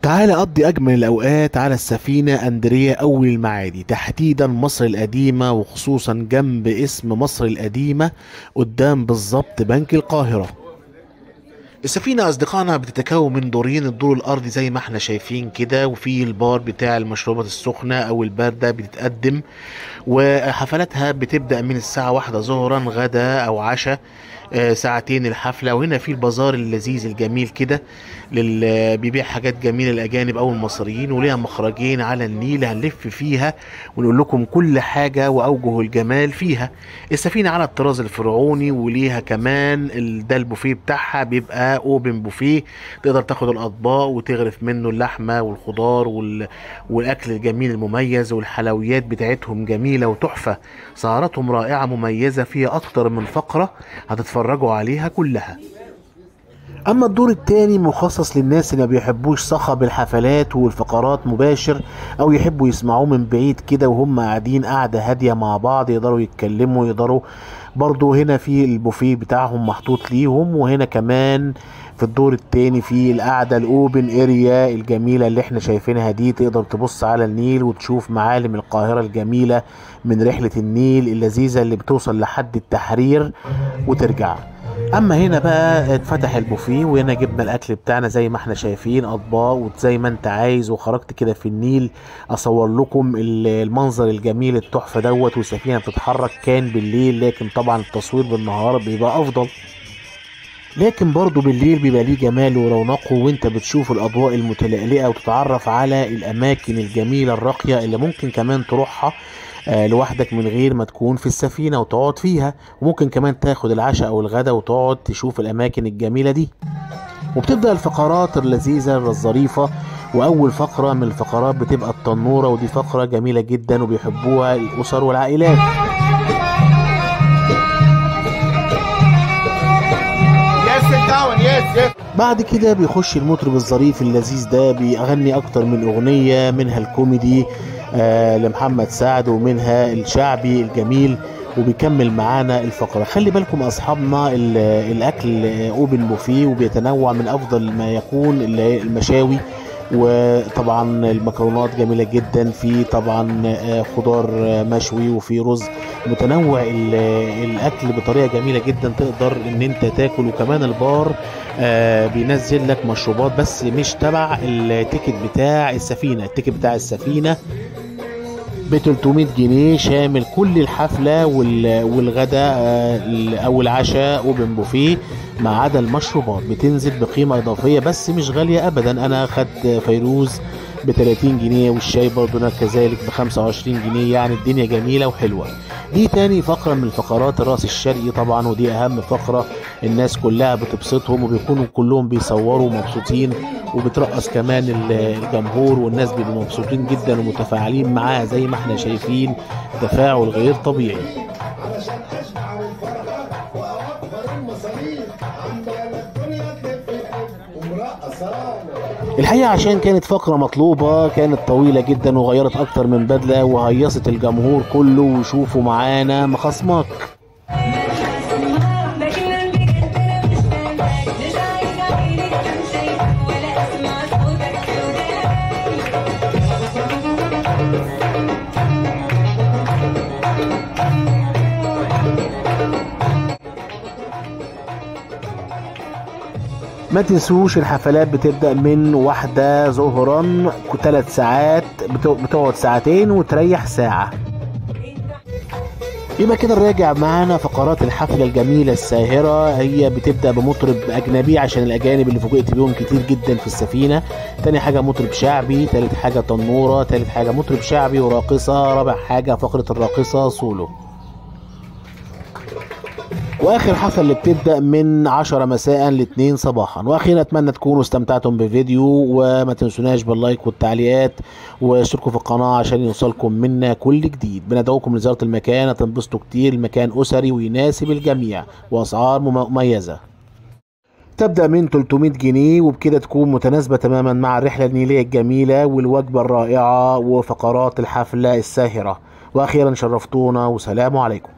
تعال قضي أجمل الأوقات على السفينة أندريا أول المعادي، تحديدا مصر القديمة، وخصوصا جنب اسم مصر القديمة قدام بالظبط بنك القاهرة. السفينة أصدقائنا بتتكون من دورين، الدور الأرضي زي ما احنا شايفين كده، وفي البار بتاع المشروبات السخنة أو الباردة بتتقدم، وحفلاتها بتبدأ من الساعة 1 ظهرا، غدا أو عشاء، ساعتين الحفلة. وهنا في البازار اللذيذ الجميل كده بيبيع حاجات جميلة الأجانب أو المصريين، وليها مخرجين على النيل هنلف فيها ونقول لكم كل حاجة وأوجه الجمال فيها. السفينة على الطراز الفرعوني، وليها كمان ده البوفيه بتاعها بيبقى اوبن بوفيه، تقدر تاخد الأطباق وتغرف منه اللحمة والخضار والأكل الجميل المميز، والحلويات بتاعتهم جميلة وتحفة. سهراتهم رائعة مميزة، فيها أكتر من فقرة هتتفرجوا عليها كلها. اما الدور التاني مخصص للناس اللي ما بيحبوش صخب الحفلات والفقرات مباشر، او يحبوا يسمعوه من بعيد كده وهم قاعدين قاعدة هادية مع بعض، يقدروا يتكلموا، يقدروا برضو هنا في البوفيه بتاعهم محطوط ليهم. وهنا كمان في الدور التاني في القعدة الاوبن اريا الجميلة اللي احنا شايفينها دي، تقدر تبص على النيل وتشوف معالم القاهرة الجميلة من رحلة النيل اللذيذة اللي بتوصل لحد التحرير وترجع. اما هنا بقى اتفتح البوفيه، وهنا جبنا الاكل بتاعنا زي ما احنا شايفين، اطباق وزي ما انت عايز. وخرجت كده في النيل اصور لكم المنظر الجميل التحفه دوت، والسفينه بتتحرك. كان بالليل، لكن طبعا التصوير بالنهار بيبقى افضل، لكن برضه بالليل بيبقى ليه جماله ورونقه، وانت بتشوف الاضواء المتلألئة وتتعرف على الاماكن الجميلة الراقية اللي ممكن كمان تروحها لوحدك من غير ما تكون في السفينة وتقعد فيها. وممكن كمان تاخد العشاء او الغداء وتقعد تشوف الاماكن الجميلة دي. وبتبدأ الفقرات اللذيذة الظريفة، واول فقرة من الفقرات بتبقى التنورة، ودي فقرة جميلة جدا وبيحبوها الاسر والعائلات. بعد كده بيخش المطرب الظريف اللذيذ ده، بيغني اكتر من اغنية، منها الكوميدي لمحمد سعد، ومنها الشعبي الجميل، وبيكمل معانا الفقرة. خلي بالكم اصحابنا الاكل اوبن بوفيه، وبيتنوع من افضل ما يكون المشاوي، وطبعا المكرونات جميلة جدا، في طبعا خضار مشوي، وفي رز متنوع. الاكل بطريقة جميلة جدا تقدر ان انت تاكل. وكمان البار بينزل لك مشروبات، بس مش تبع التيكت بتاع السفينة. التيكت بتاع السفينة ب 300 جنيه شامل كل الحفلة والغداء او العشاء اوبن بوفيه، ما عدا المشروبات بتنزل بقيمة اضافية بس مش غالية ابدا. انا اخدت فيروز ب 30 جنيه، والشاي برضه كذلك ب 25 جنيه، يعني الدنيا جميلة وحلوة. دي تاني فقرة من الفقرات، الرأس الشرقي طبعا، ودي اهم فقرة. الناس كلها بتبسطهم وبيكونوا كلهم بيصوروا مبسوطين، وبترقص كمان الجمهور، والناس بيبقوا مبسوطين جدا ومتفاعلين معاها زي ما احنا شايفين، تفاعل غير طبيعي. الحقيقة عشان كانت فقرة مطلوبة، كانت طويلة جدا وغيرت اكتر من بدلة، وهيصت الجمهور كله. وشوفوا معانا مخصماك. ما تنسوش الحفلات بتبدأ من 1 ظهرا، 3 ساعات، بتقعد ساعتين وتريح ساعة. يبقى كده نراجع معانا فقرات الحفلة الجميلة الساهرة. هي بتبدأ بمطرب أجنبي عشان الأجانب اللي فوجئت بيهم كتير جدا في السفينة. تاني حاجة مطرب شعبي، تالت حاجة تنورة، تالت حاجة مطرب شعبي وراقصة، رابع حاجة فقرة الراقصة سولو. واخر حفله اللي بتبدا من 10 مساء ل 2 صباحا. واخيرا اتمنى تكونوا استمتعتم بالفيديو، وما تنسوناش باللايك والتعليقات، واشتركوا في القناه عشان يوصلكم منا كل جديد. بندعوكم لزياره المكان، هتنبسطوا كتير. المكان اسري ويناسب الجميع، واسعار مميزه تبدأ من 300 جنيه، وبكده تكون متناسبة تماما مع الرحلة النيلية الجميلة والوجبة الرائعة وفقرات الحفلة الساهرة. وأخيرا شرفتونا، وسلام عليكم.